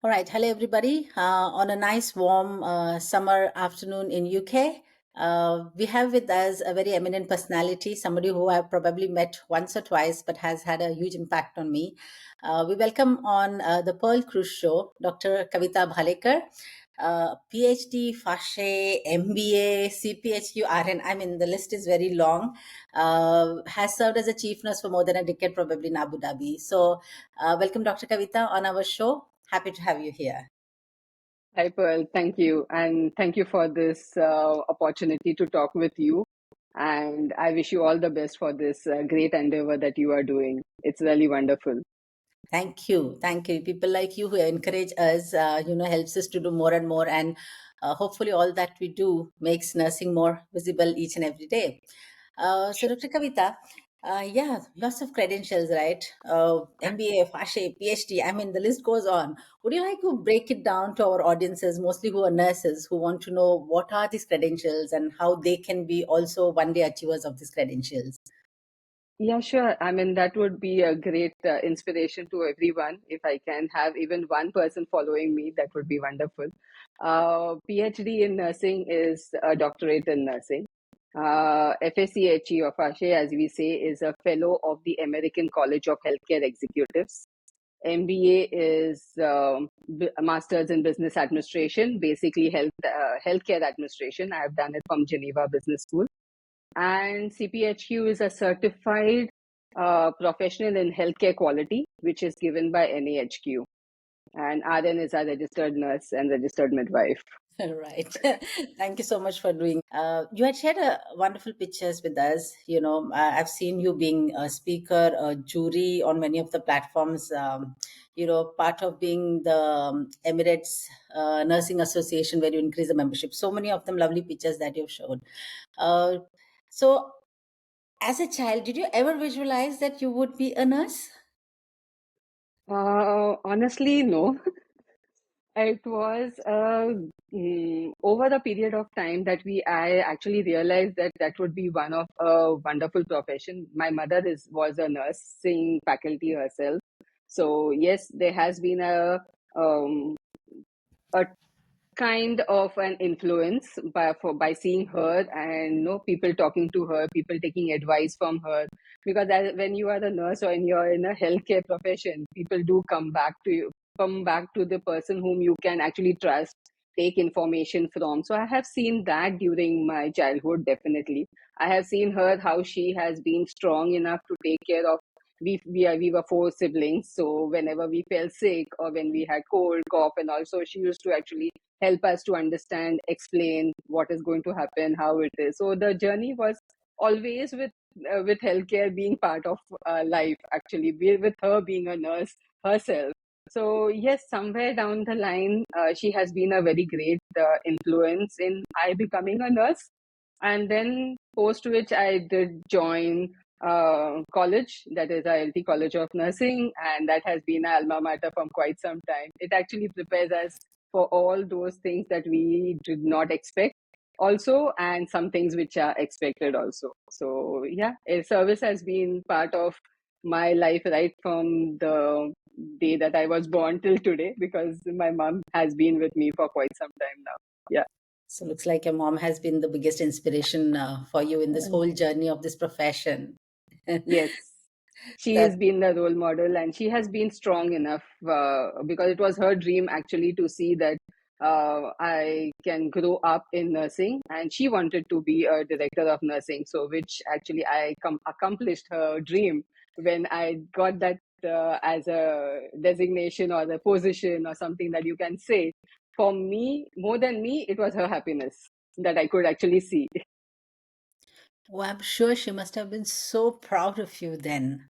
All right, hello everybody. On a nice warm summer afternoon in UK, we have with us a very eminent personality, somebody who I've probably met once or twice, but has had a huge impact on me. We welcome on the Pearl Cruise Show, Dr. Kavita Bhalekar, PhD, FASHE, MBA, CPHQ, RN. I mean, the list is very long. Has served as a chief nurse for more than a decade, probably in Abu Dhabi. So, welcome, Dr. Kavita, on our show. Happy to have you here. Hi, Pearl. Thank you. And thank you for this opportunity to talk with you. And I wish you all the best for this great endeavor that you are doing. It's really wonderful. Thank you. Thank you. People like you who encourage us, helps us to do more and more. And hopefully, all that we do makes nursing more visible each and every day. So, Dr. Kavita, yeah, lots of credentials, right? MBA, FASHE, PhD. I mean, the list goes on. Would you like to break it down to our audiences, mostly who are nurses, who want to know what are these credentials and how they can be also one day achievers of these credentials? Yeah, sure. I mean, that would be a great inspiration to everyone. If I can have even one person following me, that would be wonderful. PhD in nursing is a doctorate in nursing. FACHE or FASHE, as we say, is a fellow of the American College of Healthcare Executives. MBA is a master's in business administration, basically healthcare administration. I have done it from Geneva Business School. And CPHQ is a certified professional in healthcare quality, which is given by NAHQ. And RN is a registered nurse and registered midwife. Right. Thank you so much for doing. You had shared wonderful pictures with us. I've seen you being a speaker, a jury on many of the platforms. Part of being the Emirates Nursing Association, where you increase the membership. So many of them lovely pictures that you've showed. Uh, so, as a child, did you ever visualize that you would be a nurse? Honestly, no. It was over a period of time that I actually realized that that would be one of a wonderful profession. My mother was a nursing faculty herself, so yes, there has been a kind of an influence by seeing her and people talking to her, people taking advice from her. Because when you are a nurse or when you're in a healthcare profession, people do come back to the person whom you can actually trust, take information from. So I have seen that during my childhood. Definitely, I have seen her how she has been strong enough to take care of. We were four siblings, so whenever we fell sick or when we had cold, cough, and also she used to actually help us to understand, explain what is going to happen, how it is. So the journey was always with healthcare being part of life. Actually, with her being a nurse herself. So yes, somewhere down the line, she has been a very great influence in I becoming a nurse. And then post which I did join college, that is ILT College of Nursing, and that has been our alma mater from quite some time. It actually prepares us for all those things that we did not expect also, and some things which are expected also. So yeah, service has been part of my life right from the day that I was born till today, because my mom has been with me for quite some time now. Yeah. So, looks like your mom has been the biggest inspiration for you in this whole journey of this profession. Yes, she That has been the role model, and she has been strong enough because it was her dream actually to see that I can grow up in nursing, and she wanted to be a director of nursing. So, which actually accomplished her dream when I got that as a designation or the position or something that you can say. For me, more than me, it was her happiness that I could actually see. well, I'm sure she must have been so proud of you then.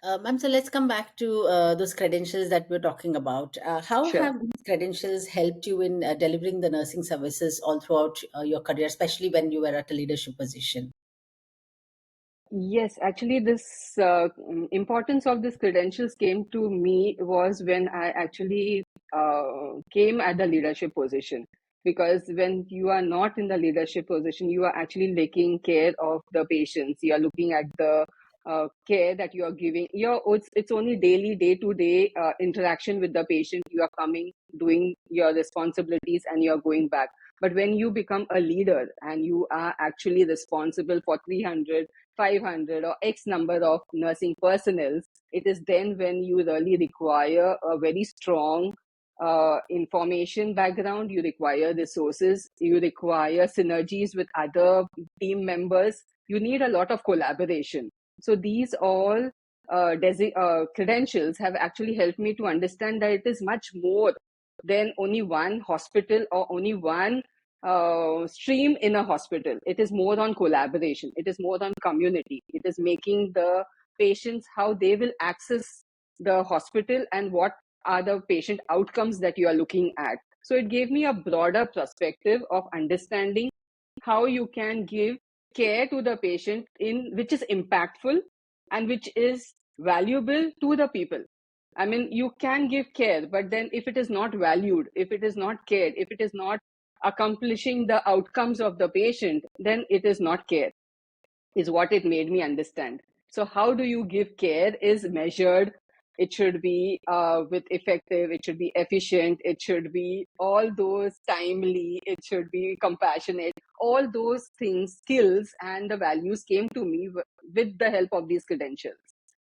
Ma'am, so let's come back to those credentials that we're talking about. How Sure. have these credentials helped you in delivering the nursing services all throughout your career, especially when you were at a leadership position? Yes, actually, this importance of these credentials came to me was when I actually came at the leadership position. Because when you are not in the leadership position, you are actually taking care of the patients. You are looking at the care that you are giving. It's only daily, day to day interaction with the patient. You are coming, doing your responsibilities, and you are going back. But when you become a leader and you are actually responsible for 300, 500, or X number of nursing personnel, it is then when you really require a very strong information background, you require resources, you require synergies with other team members, you need a lot of collaboration. So these all credentials have actually helped me to understand that it is much more than only one hospital or only one stream in a hospital. It is more on collaboration, it is more on community, it is making the patients how they will access the hospital and what are the patient outcomes that you are looking at. So it gave me a broader perspective of understanding how you can give care to the patient in which is impactful and which is valuable to the people. I mean, you can give care, but then if it is not valued, if it is not cared, if it is not accomplishing the outcomes of the patient, then it is not care, is what it made me understand. So how do you give care is measured. It should be with effective, it should be efficient, it should be all those timely, it should be compassionate. All those things, skills, and the values came to me with the help of these credentials.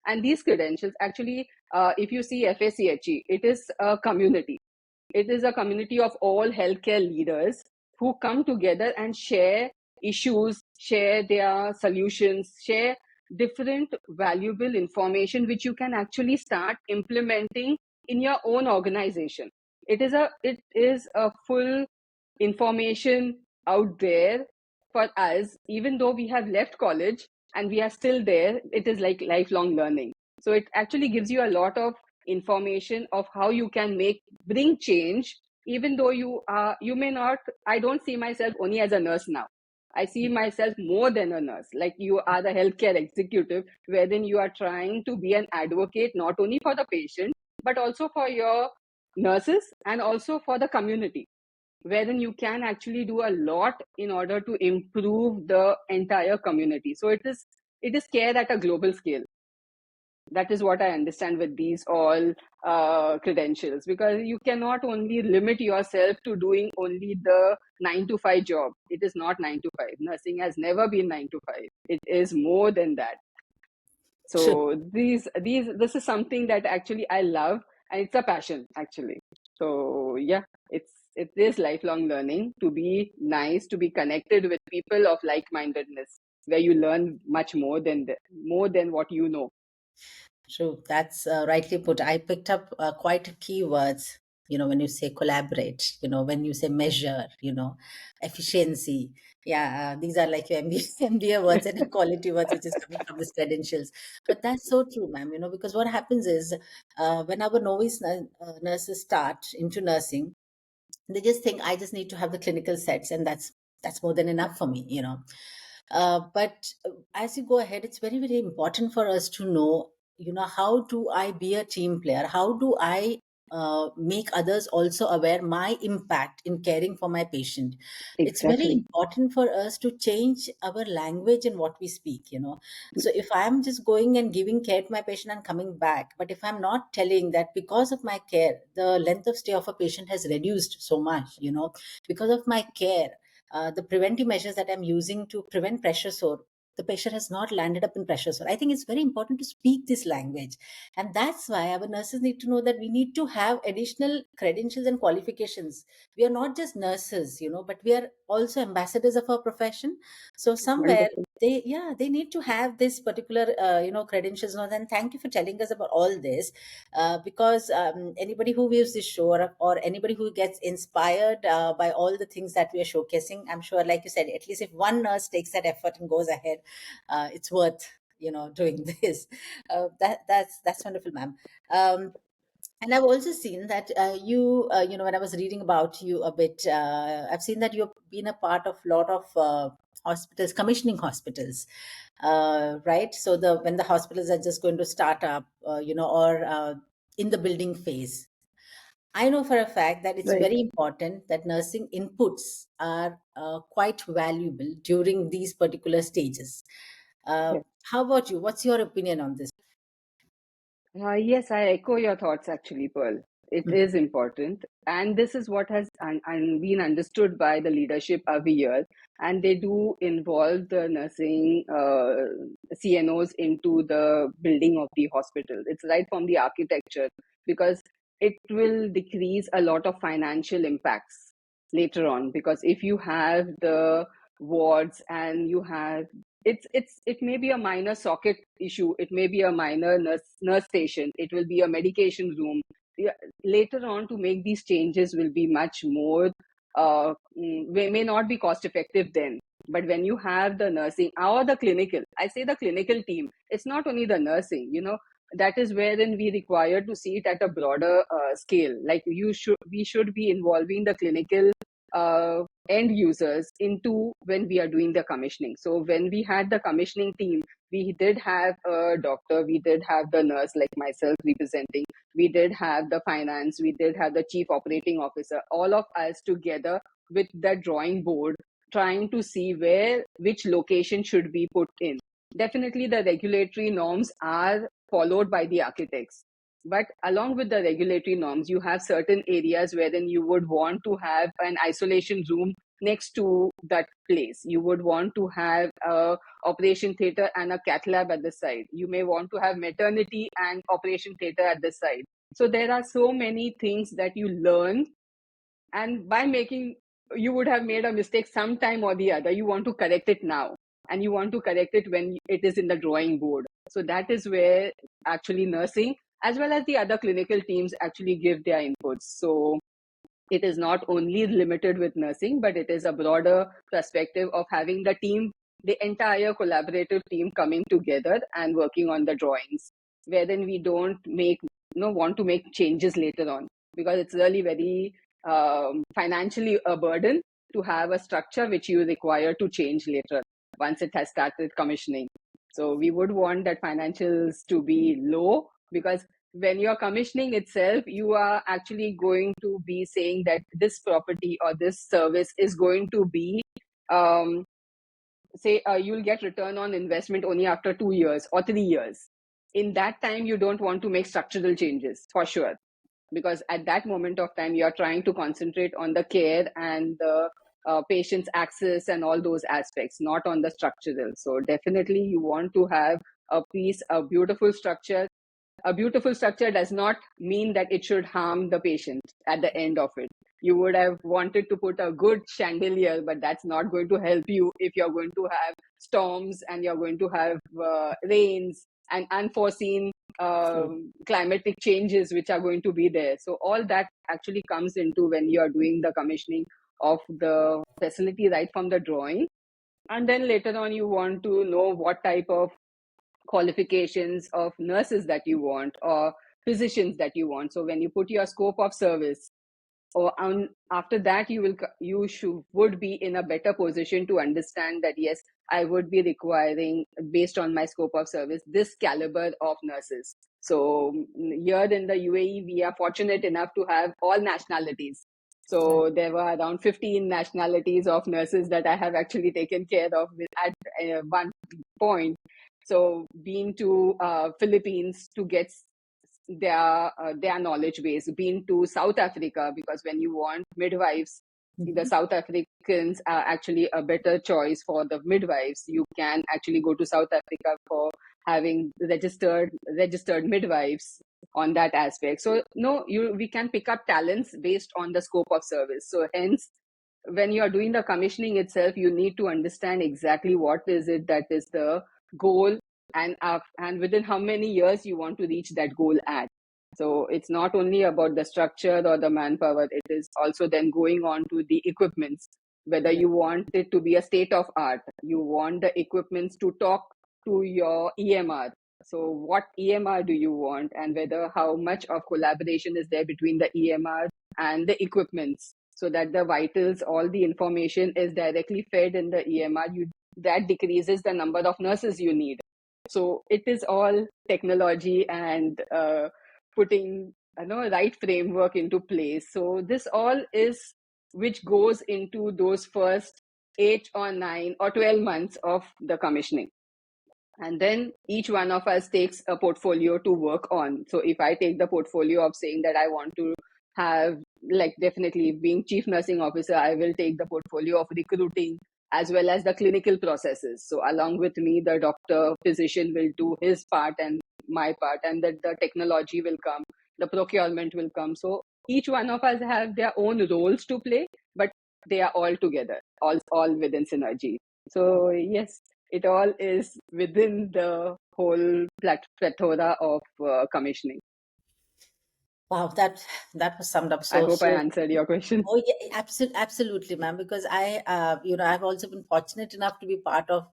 And these credentials actually, if you see FACHE, it is a community. It is a community of all healthcare leaders who come together and share issues, share their solutions, share different valuable information which you can actually start implementing in your own organization. It is a full information out there for us. Even though we have left college and we are still there, it is like lifelong learning. So it actually gives you a lot of information of how you can bring change. Even though you may not, I don't see myself only as a nurse now. I see myself more than a nurse. Like, you are the healthcare executive, wherein you are trying to be an advocate not only for the patient but also for your nurses and also for the community, wherein you can actually do a lot in order to improve the entire community. So it is care at a global scale. That is what I understand with these all credentials, because you cannot only limit yourself to doing only the 9 to 5 job. It is not 9 to 5. Nursing has never been 9 to 5. It is more than that. True. So this is something that actually I love, and it's a passion actually. So yeah, it is lifelong learning, to be nice, to be connected with people of like-mindedness, where you learn much more than what you know. True. That's rightly put. I picked up quite key words, when you say collaborate, when you say measure, efficiency. Yeah, these are like your MBA words and quality words, which is coming from these credentials. But that's so true, ma'am, because what happens is when our novice nurses start into nursing, they just think I just need to have the clinical sets, and that's more than enough for me, but as you go ahead, it's very, very important for us to know, how do I be a team player? How do I make others also aware my impact in caring for my patient? It's very Exactly. important for us to change our language and what we speak, so if I'm just going and giving care to my patient and coming back, but if I'm not telling that because of my care, the length of stay of a patient has reduced so much, because of my care, the preventive measures that I'm using to prevent pressure sore, the patient has not landed up in pressure sore. I think it's very important to speak this language. And that's why our nurses need to know that we need to have additional credentials and qualifications. We are not just nurses, but we are also ambassadors of our profession. So somewhere Wonderful. they need to have this particular credentials. And thank you for telling us about all this, because anybody who views this show, or anybody who gets inspired by all the things that we are showcasing, I'm sure, like you said, at least if one nurse takes that effort and goes ahead, it's worth doing this. That's wonderful, ma'am. And I've also seen that when I was reading about you a bit, I've seen that you've been a part of a lot of hospitals, commissioning hospitals, right? So when the hospitals are just going to start up, or in the building phase, I know for a fact that it's Right. very important that nursing inputs are quite valuable during these particular stages. How about you? What's your opinion on this? Yes, I echo your thoughts actually, Pearl. It Mhm. is important. And this is what has been understood by the leadership every year. And they do involve the nursing CNOs into the building of the hospital. It's right from the architecture because it will decrease a lot of financial impacts later on. Because if you have the wards and you have it may be a minor socket issue, it may be a minor nurse station, it will be a medication room. Yeah, later on to make these changes will be much more may not be cost effective then. But when you have the nursing or the clinical, I say the clinical team, it's not only the nursing, that is wherein we require to see it at a broader scale. Like we should be involving the clinical end users into when we are doing the commissioning. So when we had the commissioning team, we did have a doctor, we did have the nurse like myself representing, we did have the finance, we did have the chief operating officer, all of us together with the drawing board, trying to see which location should be put in. Definitely the regulatory norms are followed by the architects, but along with the regulatory norms, you have certain areas wherein you would want to have an isolation room next to that place. You would want to have a operation theater and a cath lab at the side. You may want to have maternity and operation theater at the side. So there are so many things that you learn, and by making, you would have made a mistake sometime or the other. You want to correct it now, and you want to correct it when it is in the drawing board. So that is where actually nursing as well as the other clinical teams actually give their inputs. So it is not only limited with nursing, but it is a broader perspective of having the team, the entire collaborative team coming together and working on the drawings, wherein we don't want to make changes later on, because it's really very financially a burden to have a structure which you require to change later once it has started commissioning. So we would want that financials to be low, because when you're commissioning itself, you are actually going to be saying that this property or this service is going to be, say, you'll get return on investment only after 2 years or 3 years. In that time, you don't want to make structural changes for sure, because at that moment of time, you're trying to concentrate on the care and the patient's access and all those aspects, not on the structural. So definitely you want to have a beautiful structure. A beautiful structure does not mean that it should harm the patient at the end of it. You would have wanted to put a good chandelier, but that's not going to help you if you're going to have storms and you're going to have rains and unforeseen True. climatic changes which are going to be there. So all that actually comes into when you are doing the commissioning of the facility right from the drawing. And then later on, you want to know what type of qualifications of nurses that you want or physicians that you want. So when you put your scope of service, or after that, you should would be in a better position to understand that yes, I would be requiring, based on my scope of service, this caliber of nurses. So here in the UAE, we are fortunate enough to have all nationalities. Right. So there were around 15 nationalities of nurses that I have actually taken care of at one point. So been to Philippines to get their knowledge base, been to South Africa, because when you want midwives, the Mhm. South Africans are actually a better choice for the midwives. You can actually go to South Africa for having registered midwives on that aspect. So no, you we can pick up talents based on the scope of service. So hence, when you are doing the commissioning itself, you need to understand exactly what is it that is the goal, and within how many years you want to reach that goal at. So it's not only about the structure or the manpower, it is also then going on to the equipments, whether Right. you want it to be a state of art, you want the equipments to talk to your EMR. So what EMR do you want, and whether how much of collaboration is there between the EMR and the equipments, so that the vitals, all the information is directly fed in the EMR. That decreases the number of nurses you need. So it is all technology and putting right framework into place. So this all is which goes into those first 8 or 9 or 12 months of the commissioning. and then each one of us takes a portfolio to work on. So if I take the portfolio of saying that I want to have, like, definitely being chief nursing officer, I will take the portfolio of recruiting as well as the clinical processes. So along with me, the doctor physician will do his part and my part, and that the technology will come, the procurement will come. So each one of us have their own roles to play, but they are all together, all within synergy. So yes, it all is within the whole plethora of commissioning. Wow, that was summed up I so hope I so. answered your question. Oh yeah, absolutely, ma'am. Because I've also been fortunate enough to be part of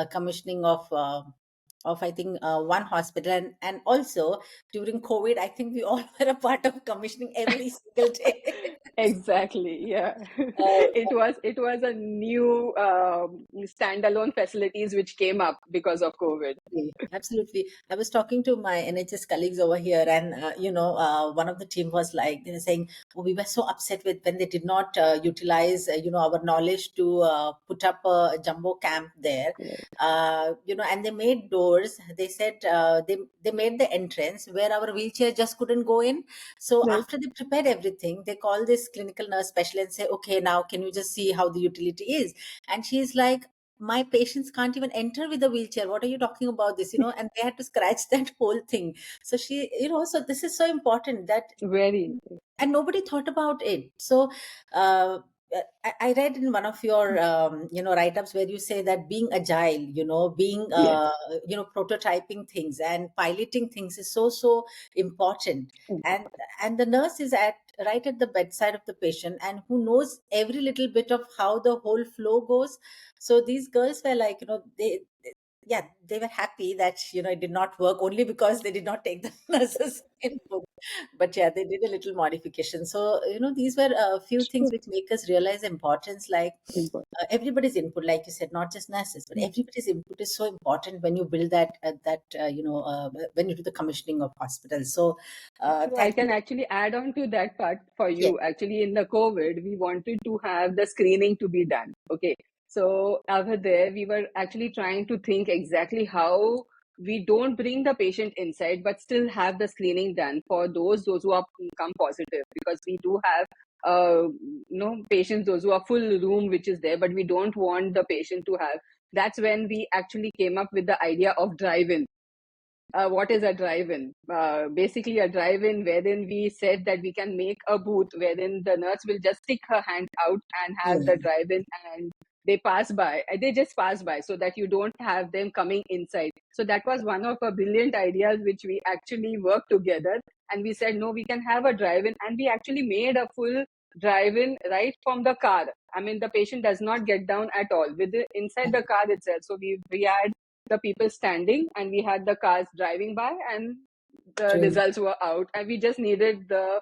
commissioning of I think one hospital, and also during COVID, I think we all were a part of commissioning every single day. Exactly. Yeah. uh, It was a new standalone facilities which came up because of COVID. Absolutely. I was talking to my NHS colleagues over here, and one of the team was like, they were saying, "Oh, we were so upset with when they did not utilize, our knowledge to put up a jumbo camp there, Right. and they made doors. They said they made the entrance where our wheelchair just couldn't go in. So Right. after they prepared everything, they call this clinical nurse specialist and say, okay, now can you just see how the utility is?" And she's like, my patients can't even enter with a wheelchair. What are you talking about this? And they had to scratch that whole thing. So so this is so important that, Very. and nobody thought about it. So uh, I read in one of your write-ups where you say that being agile, being Yes. prototyping things and piloting things is so important. And the nurse is at right at the bedside of the patient, and who knows every little bit of how the whole flow goes. So these girls were like, yeah, they were happy that it did not work, only because they did not take the nurses input. But yeah, they did a little modification. So these were a few things True. which make us realize the importance, like Important. everybody's input, like you said, not just nurses, but everybody's input is so important when you build when you do the commissioning of hospitals. So True. I thank can you. actually add on to that part for Yeah. you. Actually, in the COVID, we wanted to have the screening to be done. Okay. So over there, we were actually trying to think exactly how we don't bring the patient inside, but still have the screening done for those who are come positive, because we do have patients, those who are full room, which is there, but we don't want the patient to have. That's when we actually came up with the idea of drive-in. What is a drive-in? Basically, a drive-in wherein we said that we can make a booth wherein the nurse will just stick her hand out and have the Yeah. drive-in, and they pass by. They just pass by, so that you don't have them coming inside. So that was one of our brilliant ideas which we actually worked together, and we said no, we can have a drive-in, and we actually made a full drive-in right from the car. I mean, the patient does not get down at all with inside the car itself. So we had the people standing, and we had the cars driving by, and the True. results were out, and we just needed the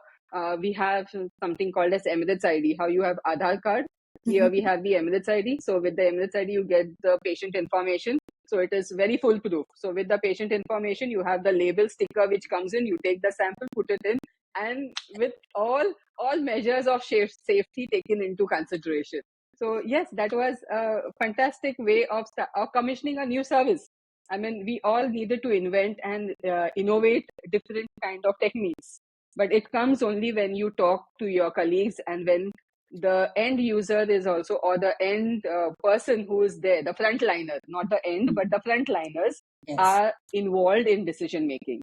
we have something called as Emirates ID. How you have Aadhaar card, here we have the Emirates ID. So with the Emirates ID, you get the patient information. So it is very foolproof. So with the patient information, you have the label sticker which comes in. You take the sample, put it in, and with all measures of safety taken into consideration. So yes, that was a fantastic way of commissioning a new service. I mean, we all needed to invent and innovate different kind of techniques, but it comes only when you talk to your colleagues, and when the end user is also, or the end person who is there, the frontliner, not the end, but the frontliners Yes. are involved in decision making.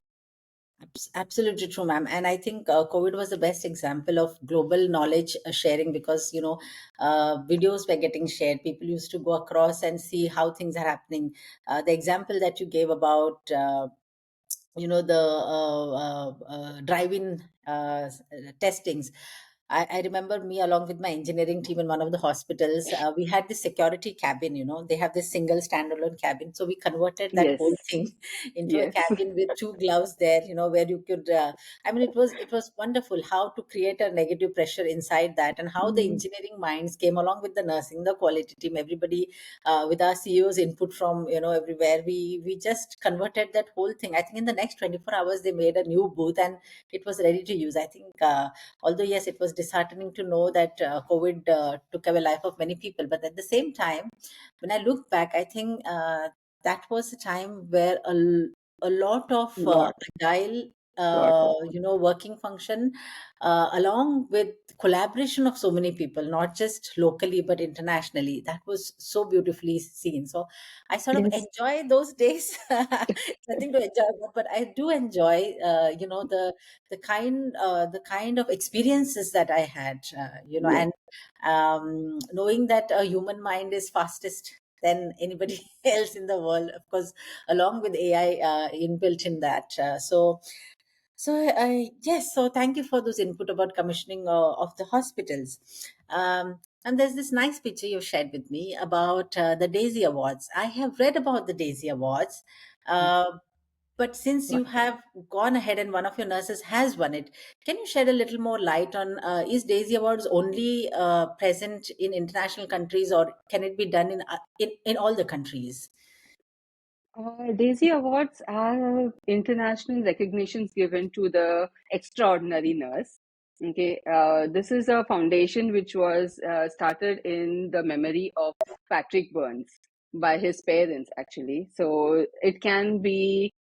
Absolutely true, ma'am. And I think COVID was the best example of global knowledge sharing, because, videos were getting shared. People used to go across and see how things are happening. The example that you gave about, the drive-in testings. I remember me along with my engineering team in one of the hospitals. We had this security cabin. They have this single standalone cabin. So we converted that Yes, whole thing into a yes. cabin with two gloves there. Where you could. I mean, it was wonderful how to create a negative pressure inside that, and how the Mm. engineering minds came along with the nursing, the quality team, everybody, with our CEO's input from everywhere. We just converted that whole thing. I think in the next 24 hours they made a new booth, and it was ready to use. I think, although yes, it was disheartening to know that COVID took away life of many people, but at the same time, when I look back, I think. that was a time where a lot of Lot, agile, lot of. working function, along with collaboration of so many people, not just locally but internationally. That was so beautifully seen. So I sort of Yes. enjoy those days. Nothing to enjoy about, but I do enjoy, the kind of experiences that I had, Yes. and knowing that a human mind is fastest than anybody else in the world, of course, along with AI inbuilt in that. Yes, so thank you for those input about commissioning of the hospitals. And there's this nice picture you shared with me about the Daisy Awards. I have read about the Daisy Awards, uh, but since you have gone ahead and one of your nurses has won it, can you shed a little more light on, is Daisy Awards only present in international countries, or can it be done in all the countries? Daisy Awards are international recognitions given to the extraordinary nurse. Okay, this is a foundation which was started in the memory of Patrick Burns by his parents, actually. So it can be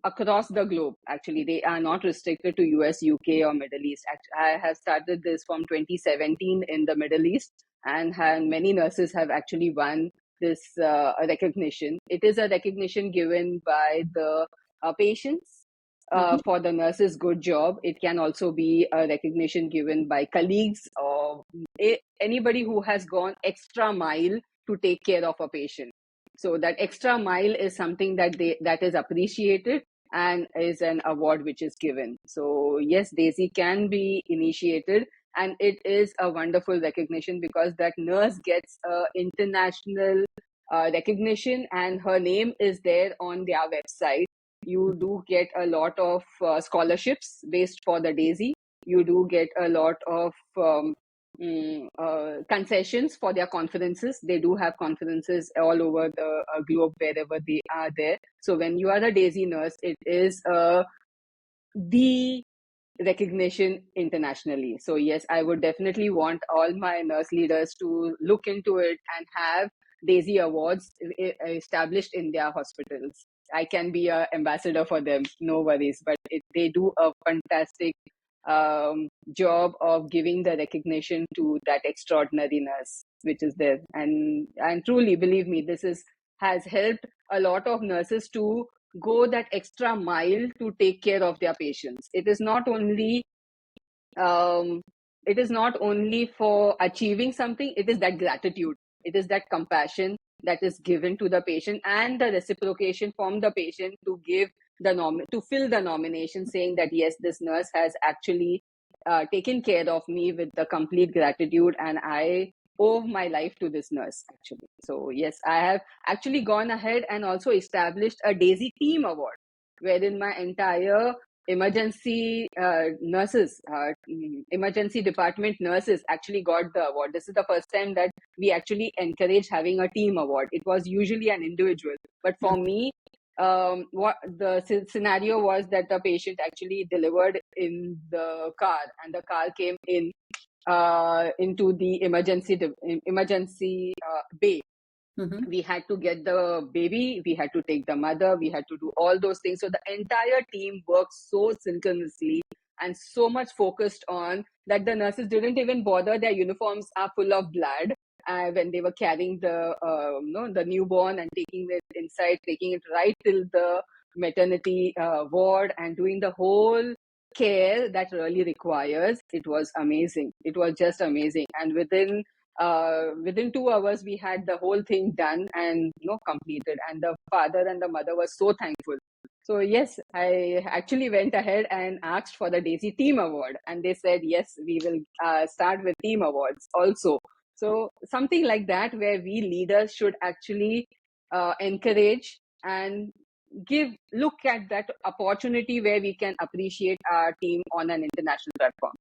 across the globe, actually. They are not restricted to US, UK, or Middle East. I have started this from 2017 in the Middle East, and many nurses have actually won this recognition. It is a recognition given by the patients Hmm. for the nurse's good job. It can also be a recognition given by colleagues or anybody who has gone extra mile to take care of a patient. So that extra mile is something that is appreciated and is an award which is given. So yes, Daisy can be initiated, and it is a wonderful recognition because that nurse gets a international recognition, and her name is there on their website. You do get a lot of scholarships based for the Daisy. You do get a lot of concessions for their conferences. They do have conferences all over the globe wherever they are there. So when you are a Daisy nurse, it is the recognition internationally. So yes, I would definitely want all my nurse leaders to look into it and have Daisy Awards established in their hospitals. I can be an ambassador for them, no worries. But they do a fantastic job of giving the recognition to that extraordinary nurse which is there. And truly, believe me, this is has helped a lot of nurses to go that extra mile to take care of their patients. Um, it is not only for achieving something, it is that gratitude, it is that compassion that is given to the patient, and the reciprocation from the patient to give to fill the nomination, saying that yes, this nurse has actually taken care of me with the complete gratitude, and I owe my life to this nurse, actually. So yes, I have actually gone ahead and also established a Daisy Team Award, wherein my entire emergency department nurses actually got the award. This is the first time that we actually encourage having a team award. It was usually an individual, but for me, what the scenario was that the patient actually delivered in the car, and the car came in into the emergency bay. Hmm. We had to get the baby, we had to take the mother, we had to do all those things. So the entire team worked so synchronously and so much focused on that the nurses didn't even bother. Their uniforms are full of blood when they were carrying the newborn and taking it inside, taking it right till the maternity ward, and doing the whole care that really requires. It was amazing. It was just amazing. And within 2 hours we had the whole thing done and completed, and the father and the mother were so thankful. So yes, I actually went ahead and asked for the Daisy Team Award, and they said yes, we will start with team awards also. So something like that, where we leaders should actually encourage and look at that opportunity where we can appreciate our team on an international platform.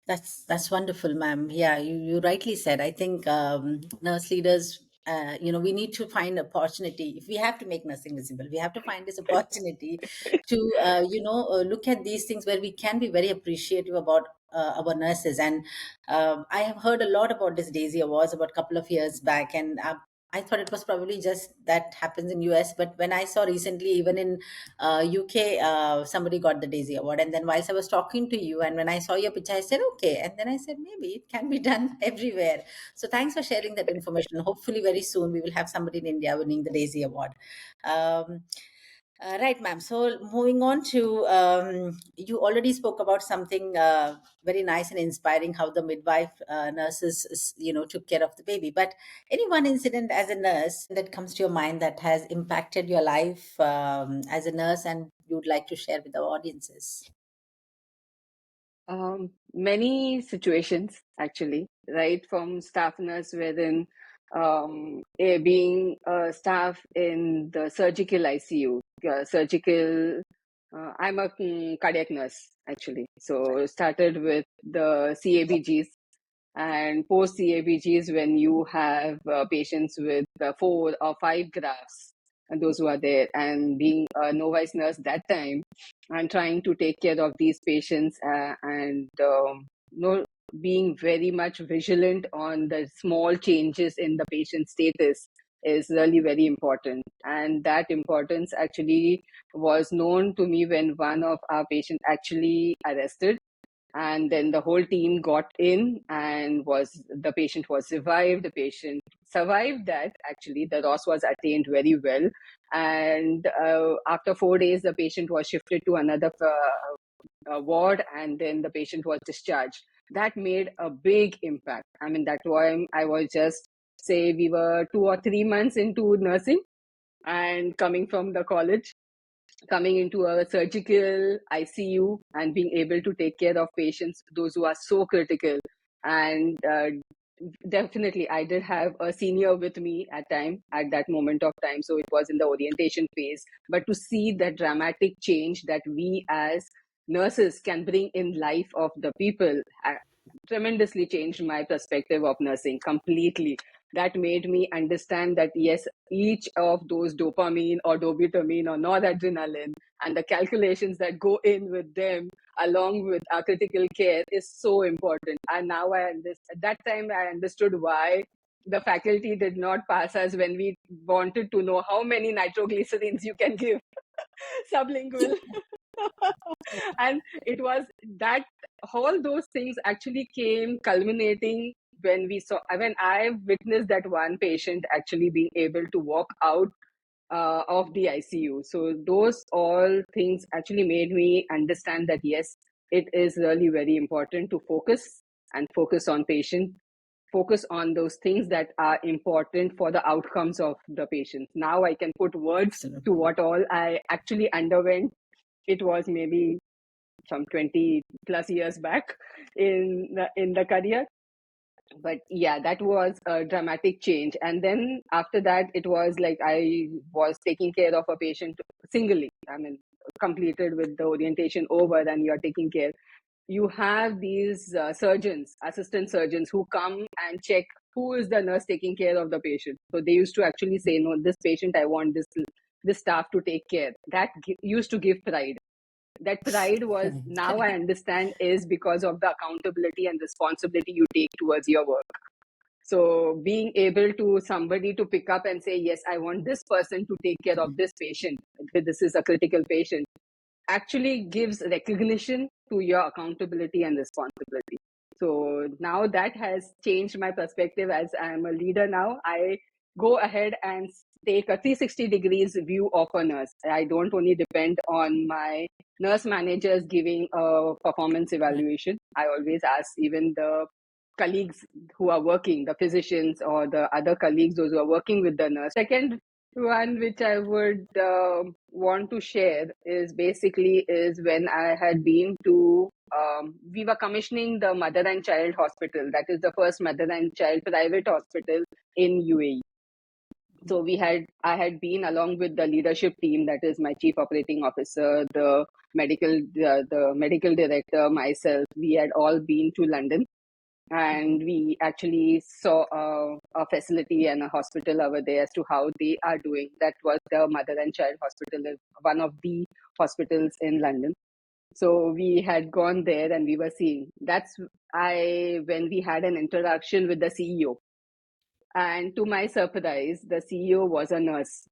That's wonderful, ma'am. Yeah, you rightly said. I think nurse leaders, we need to find opportunity. If we have to make nursing visible, we have to find this opportunity to, look at these things where we can be very appreciative about our nurses. And I have heard a lot about this Daisy Awards about a couple of years back, and I thought it was probably just that happens in US, but when I saw recently, even in UK, somebody got the Daisy Award. And then whilst I was talking to you, and when I saw your picture, I said, okay. And then I said, maybe it can be done everywhere. So thanks for sharing that information. Hopefully, very soon we will have somebody in India winning the Daisy Award. Um, right, ma'am. So moving on to, you already spoke about something very nice and inspiring, how the midwife nurses, took care of the baby. But any one incident as a nurse that comes to your mind that has impacted your life as a nurse and you'd like to share with our audiences? Many situations actually, right? From staff nurse, wherein being a staff in the surgical ICU, I'm a cardiac nurse actually. So started with the CABGs, and post CABGs when you have patients with 4 or 5 grafts, and those who are there, and being a novice nurse that time, and trying to take care of these patients, and being very much vigilant on the small changes in the patient status is really very important. And that importance actually was known to me when one of our patients actually arrested, and then the whole team got in, and the patient was revived. The patient survived that. Actually, the loss was attained very well, and after 4 days the patient was shifted to another ward, and then the patient was discharged. That made a big impact. I mean, that time I was just, say, we were 2 or 3 months into nursing and coming from the college, coming into a surgical ICU and being able to take care of patients, those who are so critical. And definitely, I did have a senior with me at that moment of time. So it was in the orientation phase. But to see the dramatic change that we as nurses can bring in life of the people tremendously changed my perspective of nursing completely. That made me understand that yes, each of those dopamine or dobutamine or noradrenaline and the calculations that go in with them along with our critical care is so important. And now at that time I understood why the faculty did not pass us when we wanted to know how many nitroglycerins you can give sublingual. And it was that all those things actually came culminating when I witnessed that one patient actually being able to walk out of the ICU. So those all things actually made me understand that yes, it is really very important to focus on patient, focus on those things that are important for the outcomes of the patient. Now I can put words to Absolutely. what all I actually underwent. It was maybe some 20 plus years back in the career. But yeah, that was a dramatic change. And then after that, it was like I was taking care of a patient singly. I mean, completed with the orientation over, and you're taking care. You have these surgeons, assistant surgeons, who come and check who is the nurse taking care of the patient. So they used to actually say, no, this patient I want this staff to take care. That used to give pride. That pride was, Correct. now I Correct. understand, is because of the accountability and responsibility you take towards your work. So being able to somebody to pick up and say, yes, I want this person to take care of this patient, this is a critical patient, actually gives recognition to your accountability and responsibility. So now that has changed my perspective. As I'm a leader now, I go ahead and take a 360 degrees view of a nurse. I don't only depend on my nurse managers giving a performance Right. evaluation. I always ask even the colleagues who are working, the physicians or the other colleagues, those who are working with the nurse. Second one which I would want to share is basically is when I had been to we were commissioning the mother and child hospital. That is the first mother and child private hospital in UAE. So I had been along with the leadership team, that is my chief operating officer, the medical director, myself. We had all been to London, and Mhm. we actually saw a facility and a hospital over there as to how they are doing. That was the mother and child hospital, one of the hospitals in London. So we had gone there and we were seeing. That's I when we had an interaction with the CEO. And to my surprise, the CEO was a nurse.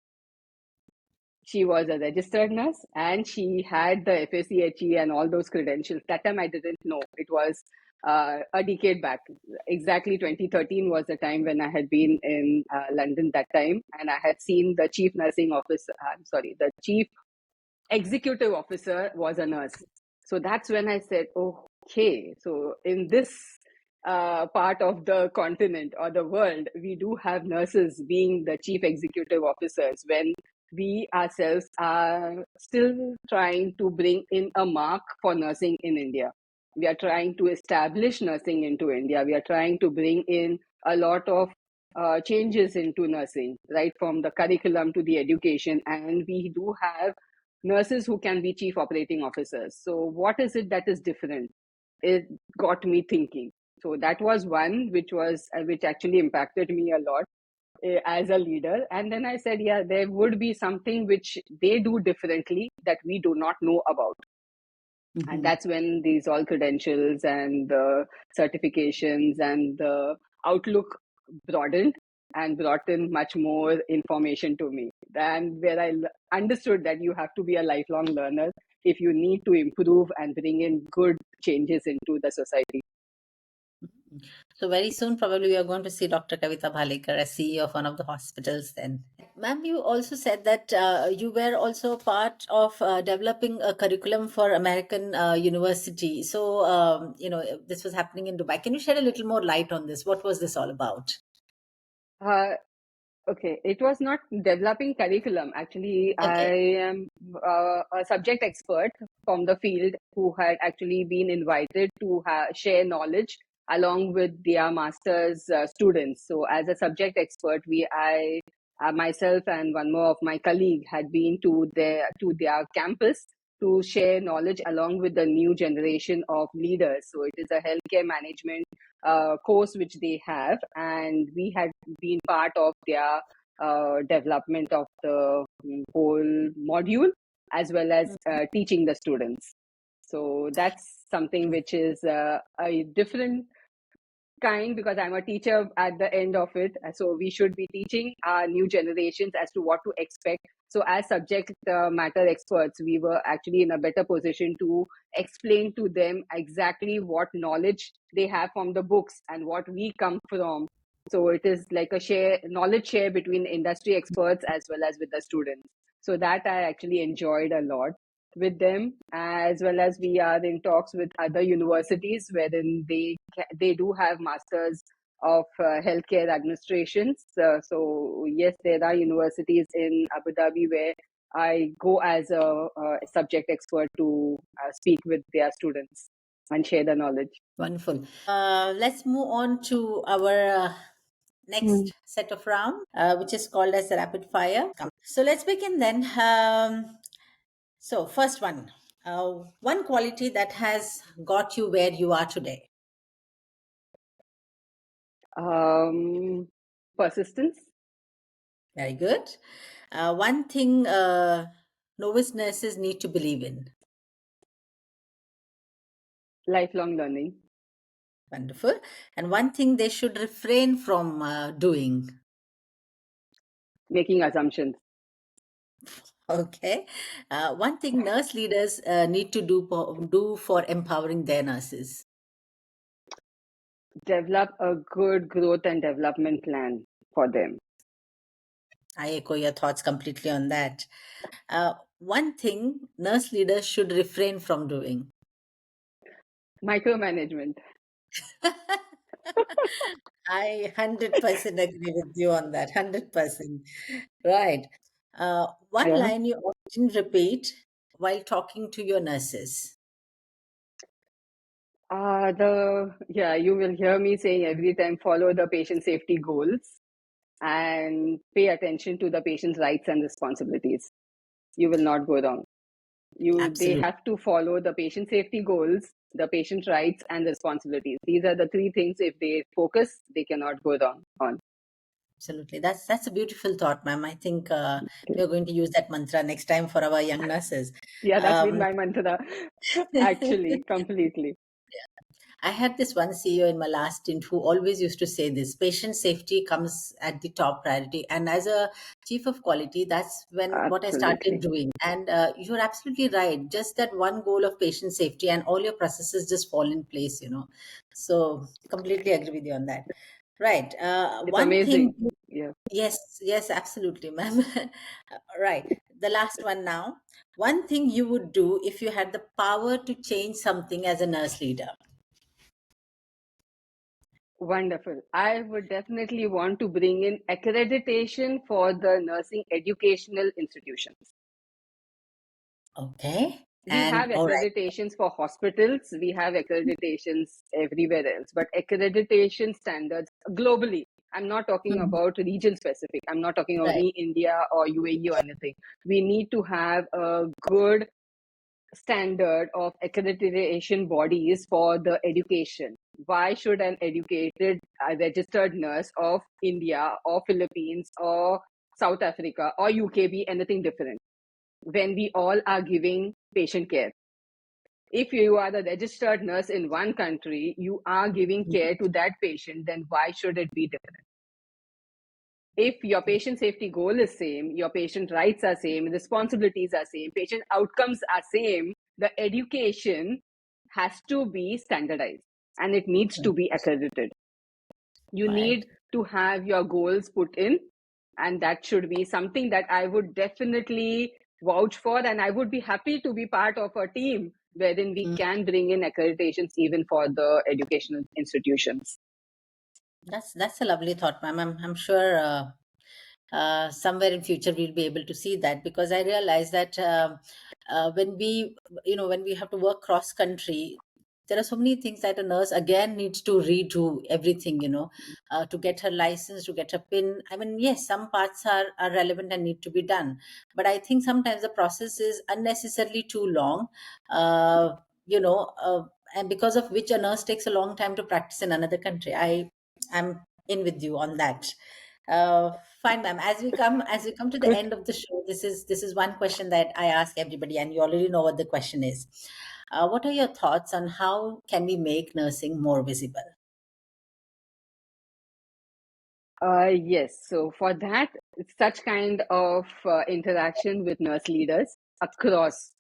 She was a registered nurse and she had the FACHE and all those credentials. That time I didn't know. It was a decade back. Exactly 2013 was the time when I had been in London that time, and I had seen the chief nursing officer, I'm sorry, the chief executive officer was a nurse. So that's when I said, okay, so in this part of the continent or the world, we do have nurses being the chief executive officers when we ourselves are still trying to bring in a mark for nursing in India. We are trying to establish nursing into India. We are trying to bring in a lot of changes into nursing, right from the curriculum to the education. And we do have nurses who can be chief operating officers. So, what is it that is different? It got me thinking. So that was one which actually impacted me a lot as a leader. And then I said, yeah, there would be something which they do differently that we do not know about. And that's when these all credentials and the certifications and the outlook broadened and brought in much more information to me. And where I understood that you have to be a lifelong learner if you need to improve and bring in good changes into the society. So very soon, probably we are going to see Dr. Kavita Bhalekar as CEO of one of the hospitals then. Ma'am, you also said that you were also part of developing a curriculum for American university. So, this was happening in Dubai. Can you shed a little more light on this? What was this all about? Uh, Okay, it was not developing curriculum. Actually, I Okay. am a subject expert from the field who had actually been invited to share knowledge along with their master's students. So, as a subject expert, I myself and one more of my colleague had been to their campus to share knowledge along with the new generation of leaders. So, it is a healthcare management course which they have, and we had been part of their development of the whole module as well as teaching the students. So that's something which is a different kind because I'm a teacher at the end of it. So we should be teaching our new generations as to what to expect. So as subject matter experts, we were actually in a better position to explain to them exactly what knowledge they have from the books and what we come from. So it is like a knowledge share between industry experts as well as with the students. So that I actually enjoyed a lot with them, as well as we are in talks with other universities wherein they do have masters of healthcare administrations. So yes, there are universities in Abu Dhabi where I go as a subject expert to speak with their students and share the knowledge. Wonderful. Let's move on to our next set of round, which is called as the rapid fire. So let's begin then. So first one, one quality that has got you where you are today. Persistence, Very good. One thing novice nurses need to believe in. lifelong learning, Wonderful. And one thing they should refrain from doing. making assumptions, Okay. One thing nurse leaders need to do for empowering their nurses. develop a good growth and development plan for them. I echo your thoughts completely on that. One thing nurse leaders should refrain from doing. Micromanagement. I 100% agree with you on that. 100%. Right. One Yeah. line you often repeat while talking to your nurses. You will hear me saying every time follow the patient safety goals and pay attention to the patient's rights and responsibilities. You will not go wrong. They Absolutely. have to follow the patient safety goals, the patient rights and responsibilities. These are the three things. If they focus, they cannot go wrong on. Absolutely. That's a beautiful thought, ma'am. I think we're going to use that mantra next time for our young nurses. Yeah, that's been Um, my mantra, actually, completely. I had this one CEO in my last stint who always used to say this: patient safety comes at the top priority. And as a chief of quality, that's when what I started Absolutely. doing. And you're absolutely right. Just that one goal of patient safety, and all your processes just fall in place, So, completely agree with you on that. Right. It's One thing. amazing. Yeah. Yes, yes, absolutely, ma'am. Right. The last one now. One thing you would do if you had the power to change something as a nurse leader. Wonderful. I would definitely want to bring in accreditation for the nursing educational institutions. Okay. We have And all right. accreditations for hospitals, we have accreditations everywhere else, but accreditation standards globally. I'm not talking Mhm. about region specific. I'm not talking Right. only India or UAE or anything. We need to have a good standard of accreditation bodies for the education. Why should an educated registered nurse of India or Philippines or South Africa or UK be anything different when we all are giving patient care? If you are the registered nurse in one country, you are giving Mhm. care to that patient, then why should it be different? If your patient safety goal is same, your patient rights are same, responsibilities are same, patient outcomes are same, the education has to be standardized and it needs to be accredited. You Right. need to have your goals put in, and that should be something that I would definitely vouch for, and I would be happy to be part of a team wherein we Mm. can bring in accreditations even for the educational institutions. That's a lovely thought, ma'am. I'm sure somewhere in future we'll be able to see that, because I realize that when we have to work cross country, there are so many things that a nurse again needs to redo everything, to get her license, to get her pin. I mean, yes, some parts are relevant and need to be done, but I think sometimes the process is unnecessarily too long. uh, you know uh, and because of which a nurse takes a long time to practice in another country. I'm in with you on that. uh, Fine, ma'am. As we come to the Good. end of the show, this is one question that I ask everybody, and you already know what the question is. What are your thoughts on how can we make nursing more visible? Yes. So for that, it's such kind of interaction with nurse leaders across.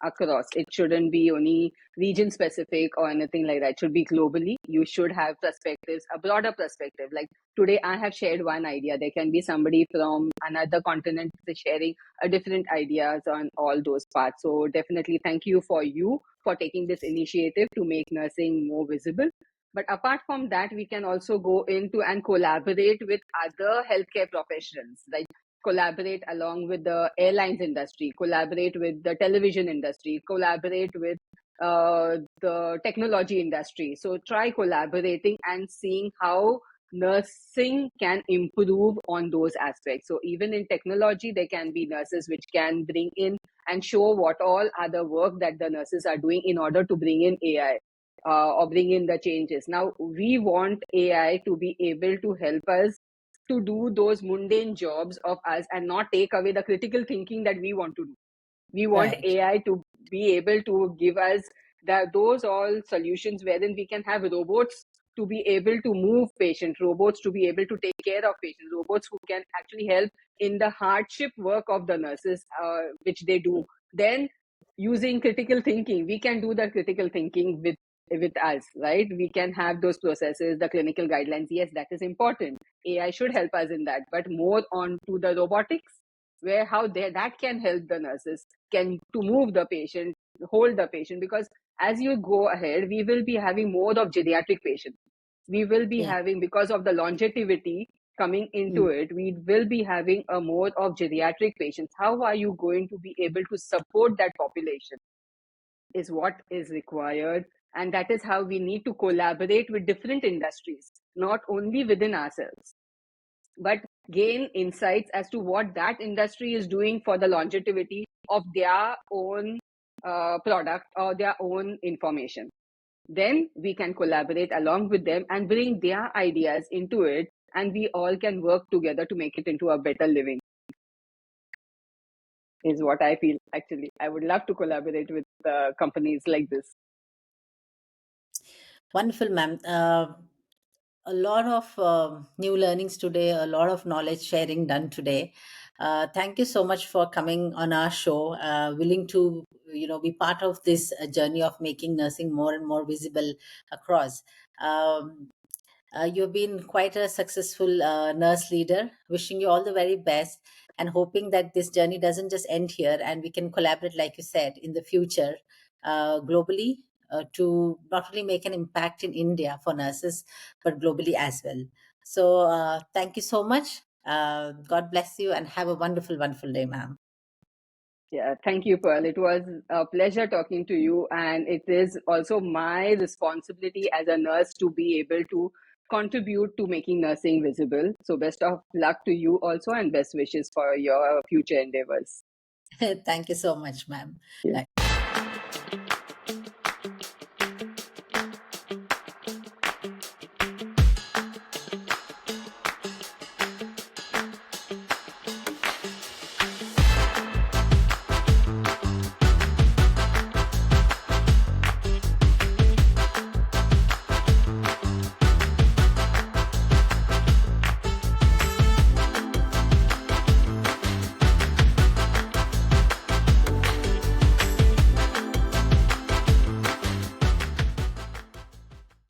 It shouldn't be only region specific or anything like that. It should be globally. You should have perspectives, a broader perspective. Like today, I have shared one idea. There can be somebody from another continent sharing a different ideas on all those parts. So definitely, thank you for taking this initiative to make nursing more visible. But apart from that, we can also go into and collaborate with other healthcare professionals, like collaborate along with the airlines industry, collaborate with the television industry, collaborate with the technology industry. So try collaborating and seeing how nursing can improve on those aspects. So even in technology, there can be nurses which can bring in and show what all other work that the nurses are doing in order to bring in AI or bring in the changes. Now, we want AI to be able to help us to do those mundane jobs of us and not take away the critical thinking that we want to do. We want Right. AI to be able to give us those all solutions wherein we can have robots to be able to move patients, robots to be able to take care of patients, robots who can actually help in the hardship work of the nurses, which they do. Then, using critical thinking, we can do the critical thinking with us, right? We can have those processes, the clinical guidelines. Yes, that is important. AI should help us in that, but more on to the robotics, where how that can help the nurses can to move the patient, hold the patient, because as you go ahead, we will be having more of geriatric patients. We will be Yeah. having, because of the longevity coming Mm. into it, we will be having a more of geriatric patients. How are you going to be able to support that population is what is required, and that is how we need to collaborate with different industries, not only within ourselves, but gain insights as to what that industry is doing for the longevity of their own product or their own information. Then we can collaborate along with them and bring their ideas into it, and we all can work together to make it into a better living, is what I feel. Actually, I would love to collaborate with companies like this. Wonderful, ma'am. A lot of new learnings today, a lot of knowledge sharing done today. Thank you so much for coming on our show, willing to be part of this journey of making nursing more and more visible across. Um, you've been quite a successful nurse leader. Wishing you all the very best and hoping that this journey doesn't just end here and we can collaborate, like you said, in the future globally to not only make an impact in India for nurses, but globally as well. So, thank you so much. God bless you and have a wonderful, wonderful day, ma'am. Yeah, thank you, Pearl. It was a pleasure talking to you, and it is also my responsibility as a nurse to be able to contribute to making nursing visible. So, best of luck to you also, and best wishes for your future endeavors. Thank you so much, ma'am. Yeah.